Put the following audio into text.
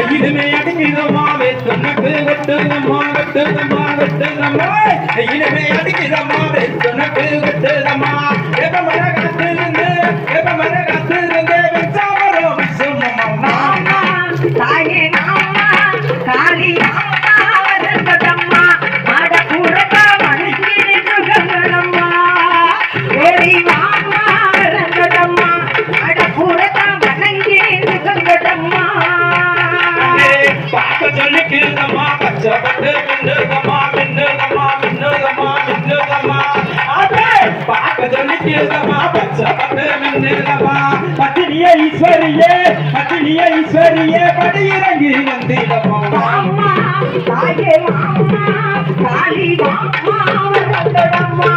இனிமே அடிக்கிறமா வெட்டுனக்கு வெட்டுதம்மா வெட்டுதம்மா வெட்டுதம்மா இனிமே அடிக்கிறமா வெட்டுனக்கு வெட்டுதம்மா எப்ப மர காத்திருந்து வெச்சாமரம் சும்மா தாயே நாமா காளி அம்மா வரங்கடம்மா மாட புறக்க மணிக்கிரி சுகங்கடம்மா ஓடி மாமா வரங்கடம்மா மாட புறக்க மணிக்கிரி சுகங்கடம்மா பாக்க சொல்லிக்கிறதம்மா பச்சப்பட்டு மின்னுதம்மா மின்னுதம்மா மின்னுதம்மா மின்னுதம்மா அதே பாக்க சொல்லிக்கிறதம்மா பச்சப்பட்டு மின்னுதம்மா பத்தினியே ஈஸ்வரியே படியிறங்கி வந்திடம்மா அம்மா தாயே அம்மா காளி அம்மா வரங்கடம்மா